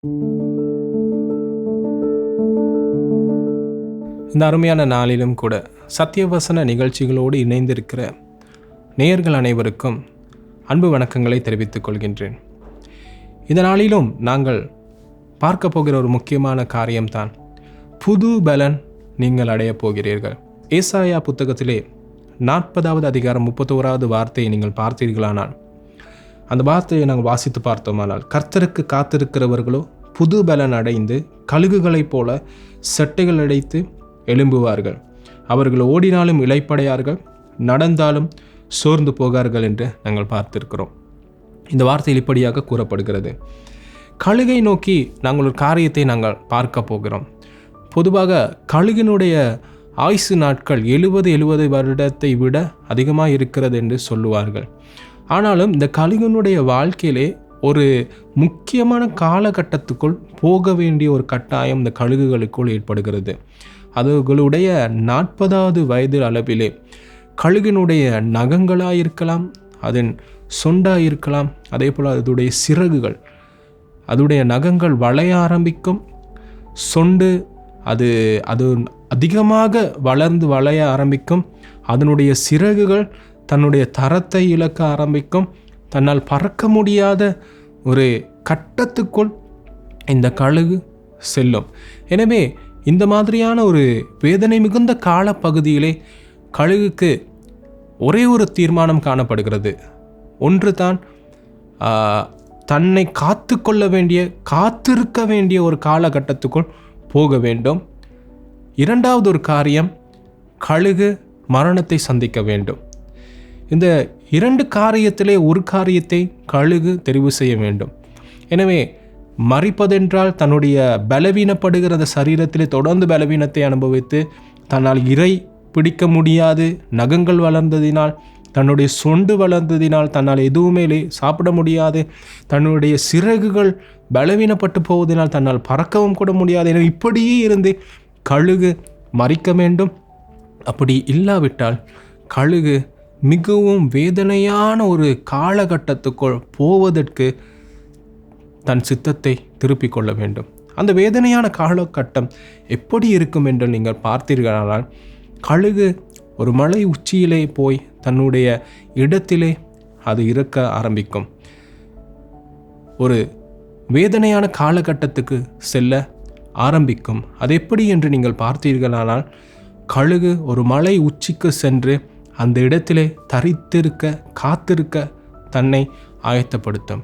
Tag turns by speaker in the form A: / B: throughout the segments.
A: இந்த அருமையான நாளிலும் கூட சத்தியவசன நிகழ்ச்சிகளோடு இணைந்திருக்கிற நேயர்கள் அனைவருக்கும் அன்பு வணக்கங்களை தெரிவித்துக் கொள்கின்றேன். இந்த நாளிலும் நாங்கள் பார்க்க போகிற ஒரு முக்கியமான காரியம்தான் புது பலன் நீங்கள் அடையப் போகிறீர்கள். ஏசாயா புத்தகத்திலே 40வது அதிகாரம் 31வது வார்த்தையை நீங்கள் பார்த்தீர்களானால், அந்த வார்த்தையை நாங்கள் வாசித்து பார்த்தோமானால், கர்த்தருக்கு காத்திருக்கிறவர்களோ புது பலன் அடைந்து கழுகுகளைப் போல செட்டைகள் அடைத்து எழும்புவார்கள். அவர்கள் ஓடினாலும் இளைப்படையார்கள், நடந்தாலும் சோர்ந்து போகார்கள் என்று நாங்கள் பார்த்திருக்கிறோம். இந்த வார்த்தையில் இப்படியாக கூறப்படுகிறது. கழுகை நோக்கி நாங்கள் ஒரு காரியத்தை நாங்கள் பார்க்க போகிறோம். பொதுவாக கழுகினுடைய ஆயுசு நாட்கள் 70 வருடத்தை விட அதிகமாக இருக்கிறது என்று சொல்லுவார்கள். ஆனாலும் இந்த கழுகினுடைய வாழ்க்கையிலே ஒரு முக்கியமான காலகட்டத்துக்குள் போக வேண்டிய ஒரு கட்டாயம் இந்த கழுகுகளுக்குள் ஏற்படுகிறது. அதுகளுடைய 40வது வயது அளவிலே கழுகினுடைய நகங்களாயிருக்கலாம், அதன் சொண்டாயிருக்கலாம், அதே போல் அதனுடைய சிறகுகள், அதனுடைய நகங்கள் வளைய ஆரம்பிக்கும். சொண்டு அது அதிகமாக வளர்ந்து வளைய ஆரம்பிக்கும். அதனுடைய சிறகுகள் தன்னுடைய தரத்தை இழக்க ஆரம்பிக்கும். தன்னால் பறக்க முடியாத ஒரு கட்டத்துக்குள் இந்த கழுகு செல்லும். எனவே இந்த மாதிரியான ஒரு வேதனை மிகுந்த காலப்பகுதியிலே கழுகுக்கு ஒரே ஒரு தீர்மானம் காணப்படுகிறது. ஒன்று தான், தன்னை காத்திருக்க வேண்டிய ஒரு காலகட்டத்துக்குள் போக வேண்டும். இரண்டாவது ஒரு காரியம், கழுகு மரணத்தை சந்திக்க வேண்டும். இந்த இரண்டு காரியத்திலே ஒரு காரியத்தை கழுகு தெரிவு செய்ய வேண்டும். எனவே மரிப்பதென்றால் தன்னுடைய பலவீனப்படுகிற அந்த சரீரத்திலே தொடர்ந்து பலவீனத்தை அனுபவித்து தன்னால் இரை பிடிக்க முடியாது, நகங்கள் வளர்ந்ததினால், தன்னுடைய சொண்டு வளர்ந்ததினால் தன்னால் எதுவுமே சாப்பிட முடியாது, தன்னுடைய சிறகுகள் பலவீனப்பட்டு போவதனால் தன்னால் பறக்கவும் கூட முடியாது. எனவே இப்படியே இருந்து கழுகு மரிக்க வேண்டும். அப்படி இல்லாவிட்டால் கழுகு மிகவும் வேதனையான ஒரு காலகட்டத்துக்குள் போவதற்கு தன் சித்தத்தை திருப்பிக் கொள்ள வேண்டும். அந்த வேதனையான காலகட்டம் எப்படி இருக்கும் என்று நீங்கள் பார்த்தீர்களானால், கழுகு ஒரு மலை உச்சியிலே போய் தன்னுடைய இடத்திலே அது இருக்க ஆரம்பிக்கும். ஒரு வேதனையான காலகட்டத்துக்கு செல்ல ஆரம்பிக்கும். அது எப்படி என்று நீங்கள் பார்த்தீர்களானால், கழுகு ஒரு மலை உச்சிக்கு சென்று அந்த இடத்திலே காத்திருக்க தன்னை ஆயத்தப்படுத்தும்.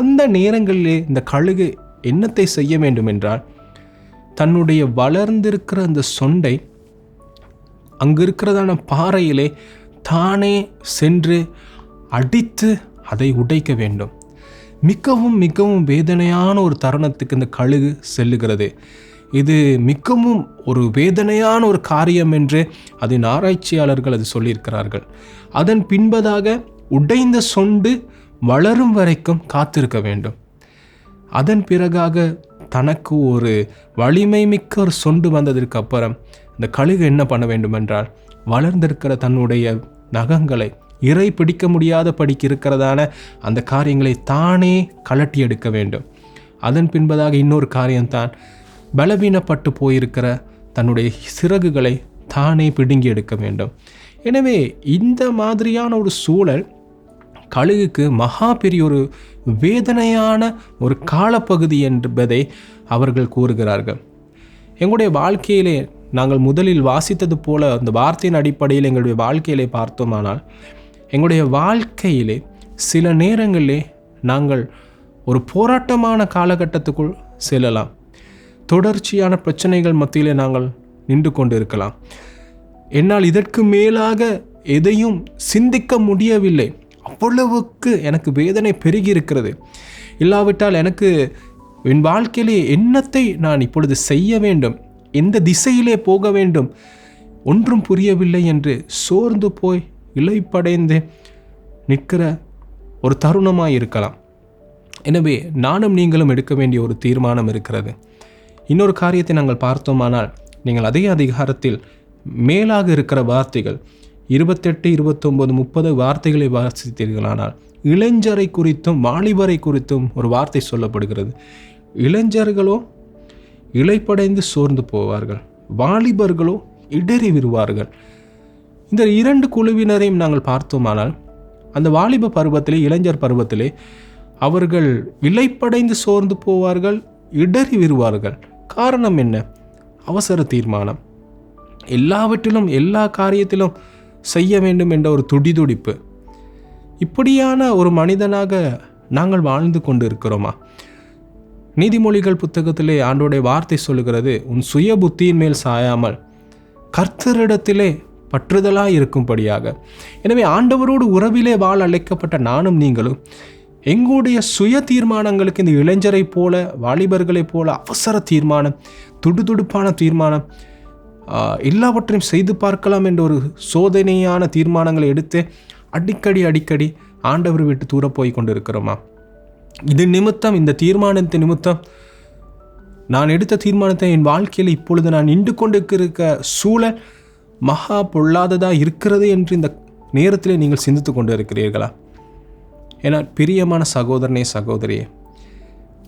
A: அந்த நேரங்களிலே இந்த கழுகு என்னத்தை செய்ய வேண்டும் என்றால், தன்னுடைய வளர்ந்திருக்கிற அந்த சொண்டை அங்கு இருக்கிறதான பாறையிலே தானே சென்று அடித்து அதை உடைக்க வேண்டும். மிகவும் மிகவும் வேதனையான ஒரு தருணத்துக்கு இந்த கழுகு செல்லுகிறது. இது மிகவும் ஒரு வேதனையான ஒரு காரியம் என்று அதன் ஆராய்ச்சியாளர்கள் அது சொல்லியிருக்கிறார்கள். அதன் பின்பதாக உடைந்த சொண்டு வளரும் வரைக்கும் காத்திருக்க வேண்டும். அதன் பிறகாக தனக்கு ஒரு வலிமை மிக்க ஒரு சொண்டு வந்ததற்கு அப்புறம் இந்த கழுகு என்ன பண்ண வேண்டும் என்றால், வளர்ந்திருக்கிற தன்னுடைய நகங்களை, இரை பிடிக்க முடியாத படிக்கு இருக்கிறதான அந்த காரியங்களை தானே கலட்டி எடுக்க வேண்டும். அதன் பின்பதாக இன்னொரு காரியம்தான், பலவீனப்பட்டு போயிருக்கிற தன்னுடைய சிறகுகளை தானே பிடுங்கி எடுக்க வேண்டும். எனவே இந்த மாதிரியான ஒரு சூழல் கழுகுக்கு மகா பெரிய ஒரு வேதனையான ஒரு காலப்பகுதி என்பதை அவர்கள் கூறுகிறார்கள். எங்களுடைய வாழ்க்கையிலே நாங்கள் முதலில் வாசித்தது போல அந்த வார்த்தையின் அடிப்படையில் எங்களுடைய வாழ்க்கையிலே பார்த்தோமானால், எங்களுடைய வாழ்க்கையிலே சில நேரங்களிலே நாங்கள் ஒரு போராட்டமான காலகட்டத்துக்குள் செல்லலாம். தொடர்ச்சியான பிரச்சனைகள் மத்தியிலே நாங்கள் நின்று கொண்டு இருக்கலாம். என்னால் இதற்கு மேலாக எதையும் சிந்திக்க முடியவில்லை, அவ்வளவுக்கு எனக்கு வேதனை பெருகி இருக்கிறது, இல்லாவிட்டால் எனக்கு என் வாழ்க்கையிலே என்னத்தை நான் இப்பொழுது செய்ய வேண்டும், எந்த திசையிலே போக வேண்டும், ஒன்றும் புரியவில்லை என்று சோர்ந்து போய் இளைப்படைந்து நிற்கிற ஒரு தருணமாக இருக்கலாம். எனவே நானும் நீங்களும் எடுக்க வேண்டிய ஒரு தீர்மானம் இருக்கிறது. இன்னொரு காரியத்தை நாங்கள் பார்த்தோமானால், நீங்கள் அதே அதிகாரத்தில் மேலாக இருக்கிற வார்த்தைகள் 28, 29, 30 வார்த்தைகளை வாசித்தீர்களானால், இளைஞரை குறித்தும் வாலிபரை குறித்தும் ஒரு வார்த்தை சொல்லப்படுகிறது. இளைஞர்களோ இளைப்படைந்து சோர்ந்து போவார்கள், வாலிபர்களோ இடறி விடுவார்கள். இந்த 2 குழுவினரையும் நாங்கள் பார்த்தோமானால், அந்த வாலிப பருவத்திலே, இளைஞர் பருவத்திலே அவர்கள் இளைப்படைந்து சோர்ந்து போவார்கள், இடறி விடுவார்கள். காரணம் என்ன? அவசர தீர்மானம். எல்லாவற்றிலும் எல்லா காரியத்திலும் செய்ய வேண்டும் என்ற ஒரு துடிதுடிப்பு. இப்படியான ஒரு மனிதனாக நாங்கள் வாழ்ந்து கொண்டு இருக்கிறோமா? நீதிமொழிகள் புத்தகத்திலே ஆண்டவருடைய வார்த்தை சொல்லுகிறது, உன் சுய புத்தியின் மேல் சாயாமல் கர்த்தரிடத்திலே பற்றுதலாக இருக்கும்படியாக. எனவே ஆண்டவரோடு உறவிலே வாழ அழைக்கப்பட்ட நானும் நீங்களும் எங்களுடைய சுய தீர்மானங்களுக்கு இந்த இளைஞரை போல, வாலிபர்களைப் போல அவசர தீர்மானம், துடுதுடுப்பான தீர்மானம், எல்லாவற்றையும் செய்து பார்க்கலாம் என்ற ஒரு சோதனையான தீர்மானங்களை எடுத்து அடிக்கடி ஆண்டவர் விட்டு தூர போய் கொண்டு இருக்கிறோமா? இது நிமித்தம், இந்த தீர்மானத்தின் நிமித்தம், நான் எடுத்த தீர்மானத்தை என் வாழ்க்கையில் இப்பொழுது நான் நின்று கொண்டு இருக்க சூழல் மகா பொல்லாததாக இருக்கிறது என்று இந்த நேரத்தில் நீங்கள் சிந்தித்து கொண்டு இருக்கிறீர்களா? ஏன்னா பிரியமான சகோதரனே, சகோதரியே,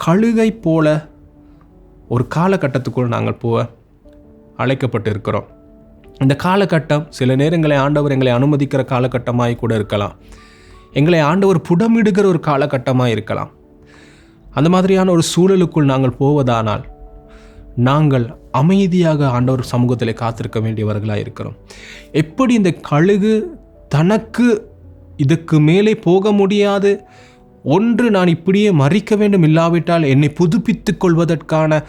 A: கழுகை போல ஒரு காலகட்டத்துக்குள் நாங்கள் போக அழைக்கப்பட்டு இருக்கிறோம். இந்த காலகட்டம் சில நேரங்களை ஆண்டவர் எங்களை அனுமதிக்கிற காலகட்டமாய் கூட இருக்கலாம். எங்களை ஆண்டவர் புடமிடுகிற ஒரு காலகட்டமாக இருக்கலாம். அந்த மாதிரியான ஒரு சூழலுக்குள் நாங்கள் போவதானால் நாங்கள் அமைதியாக ஆண்டவர் சமூகத்தில் காத்திருக்க வேண்டியவர்களாக இருக்கிறோம். எப்படி இந்த கழுகு தனக்கு இதுக்கு மேலே போக முடியாது, ஒன்று நான் இப்படியே மறிக்க வேண்டும், இல்லாவிட்டால் என்னை புதுப்பித்து கொள்வதற்கான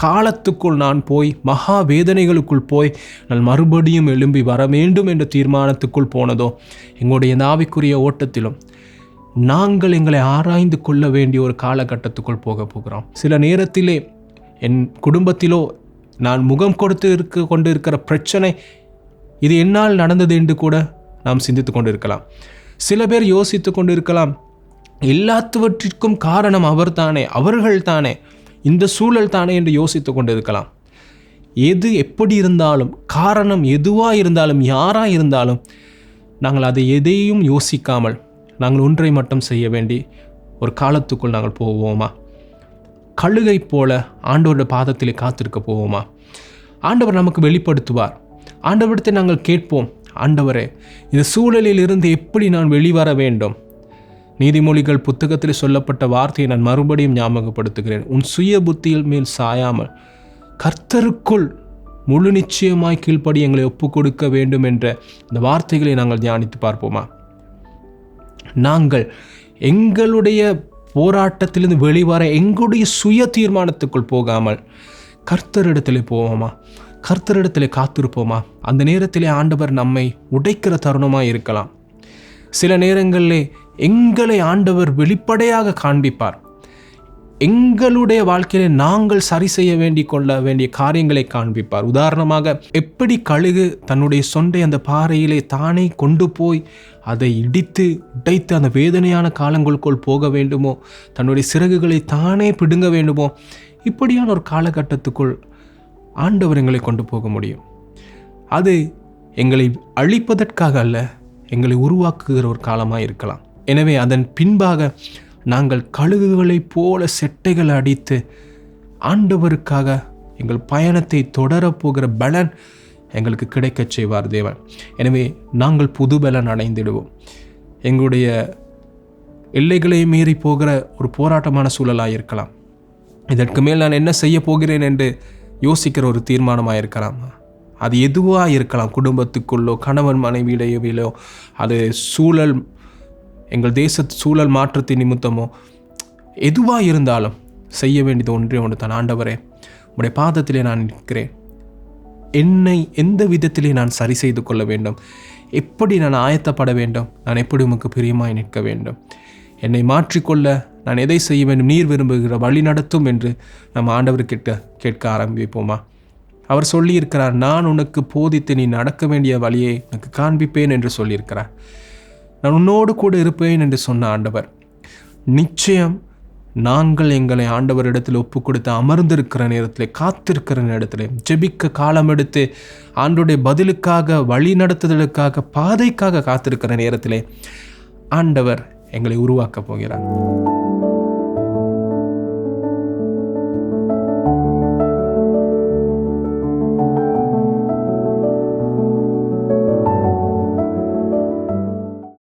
A: காலத்துக்குள் நான் போய் மகா வேதனைகளுக்குள் போய் நான் மறுபடியும் எழும்பி வர வேண்டும் என்ற தீர்மானத்துக்குள் போனதோ, எங்களுடைய ஆவிக்குரிய ஓட்டத்திலும் நாங்கள் எங்களை ஆராய்ந்து கொள்ள வேண்டிய ஒரு காலகட்டத்துக்குள் போகிறோம். சில நேரத்திலே என் குடும்பத்திலோ நான் முகம் கொடுத்து கொண்டு இருக்கிற பிரச்சனை இது என்னால் நடந்தது என்று கூட நாம் சிந்தித்து கொண்டு இருக்கலாம். சில பேர் யோசித்து கொண்டு இருக்கலாம், எல்லாத்துவற்றிற்கும் காரணம் அவர்தானே, அவர்கள்தானே, இந்த சூழல் தானே என்று யோசித்து கொண்டு இருக்கலாம். எது எப்படி இருந்தாலும், காரணம் எதுவாக இருந்தாலும், யாராக இருந்தாலும், நாங்கள் அதை எதையும் யோசிக்காமல் நாங்கள் ஒன்றை மட்டும் செய்ய வேண்டி ஒரு காலத்துக்குள் நாங்கள் போவோமா? கழுகை போல ஆண்டவருடைய பாதத்திலே காத்திருக்க போவோமா? ஆண்டவர் நமக்கு வெளிப்படுத்துவார். ஆண்டவரிடத்தை நாங்கள் கேட்போம், ஆண்டவரே, இந்த சூழலில் இருந்து எப்படி நான் வெளிவர வேண்டும்? நீதிமொழிகள் புத்தகத்தில் சொல்லப்பட்ட வார்த்தையை நான் மறுபடியும் ஞாபகப்படுத்துகிறேன். உன் சுய புத்தியில் மேல் சாயாமல் கர்த்தருக்குள் முழு நிச்சயமாய் கீழ்ப்படி எங்களை ஒப்புக் கொடுக்க வேண்டும் என்ற இந்த வார்த்தைகளை நாங்கள் தியானித்து பார்ப்போமா? நாங்கள் எங்களுடைய போராட்டத்திலிருந்து வெளிவர எங்களுடைய சுய தீர்மானத்துக்குள் போகாமல் கர்த்தரிடத்தில் போவோமா? கர்த்தரிடத்தில் காத்திருப்போமா? அந்த நேரத்திலே ஆண்டவர் நம்மை உடைக்கிற தருணமாக இருக்கலாம். சில நேரங்களிலே எங்களை ஆண்டவர் வெளிப்படையாக காண்பிப்பார். எங்களுடைய வாழ்க்கையிலே நாங்கள் சரி செய்ய கொள்ள வேண்டிய காரியங்களை காண்பிப்பார். உதாரணமாக, எப்படி கழுகு தன்னுடைய சொண்டை அந்த பாறையிலே தானே கொண்டு போய் அதை இடித்து உடைத்து அந்த வேதனையான காலங்களுக்குள் போக வேண்டுமோ, தன்னுடைய சிறகுகளை தானே பிடுங்க வேண்டுமோ, இப்படியான ஒரு காலகட்டத்துக்குள் ஆண்டவர் எங்களை கொண்டு போக முடியும். அது எங்களை அழிப்பதற்காக அல்ல, எங்களை உருவாக்குகிற ஒரு காலமாக இருக்கலாம். எனவே அதன் பின்பாக நாங்கள் கழுகுகளைப் போல செட்டைகளை அடித்து ஆண்டவருக்காக எங்கள் பயணத்தை தொடரப்போகிற பலன் எங்களுக்கு கிடைக்கச் செய்வார் தேவன். எனவே நாங்கள் புது பலன் அடைந்திடுவோம். எங்களுடைய எல்லைகளை மீறி போகிற ஒரு போராட்டமான சூழலாக இருக்கலாம். இதற்கு மேல் நான் என்ன செய்ய போகிறேன் என்று யோசிக்கிற ஒரு தீர்மானமாக இருக்கலாம். அது எதுவாக இருக்கலாம், குடும்பத்துக்குள்ளோ, கணவன் மனைவியிடையிலோ, அது சூழல், எங்கள் தேச சூழல் மாற்றத்தின் நிமித்தமோ, எதுவாக இருந்தாலும் செய்ய வேண்டியது ஒன்றே ஒன்று தான். ஆண்டவரே, உம்முடைய பாதத்திலே நான் நிற்கிறேன். என்னை எந்த விதத்திலே நான் சரி செய்து கொள்ள வேண்டும்? எப்படி நான் ஆயத்தப்பட வேண்டும்? நான் எப்படி உமக்கு பிரியமாய் நிற்க வேண்டும்? என்னை மாற்றிக்கொள்ள நான் எதை செய்ய வேண்டும்? நீர் விரும்புகிற வழி நடத்தும் என்று நம்ம ஆண்டவர்கிட்ட கேட்க ஆரம்பிப்போமா? அவர் சொல்லியிருக்கிறார், நான் உனக்கு போதித்து நீ நடக்க வேண்டிய வழியை எனக்கு காண்பிப்பேன் என்று சொல்லியிருக்கிறார். நான் உன்னோடு கூட இருப்பேன் என்று சொன்ன ஆண்டவர், நிச்சயம் நாங்கள் எங்களை ஆண்டவரிடத்தில் ஒப்பு கொடுத்து அமர்ந்திருக்கிற நேரத்தில், காத்திருக்கிற நேரத்தில், ஜெபிக்க காலம் எடுத்து ஆண்டவருடைய பதிலுக்காக, வழி நடத்துதலுக்காக, பாதைக்காக காத்திருக்கிற நேரத்தில் ஆண்டவர் எங்களை உருவாக்கப் போகிறார்.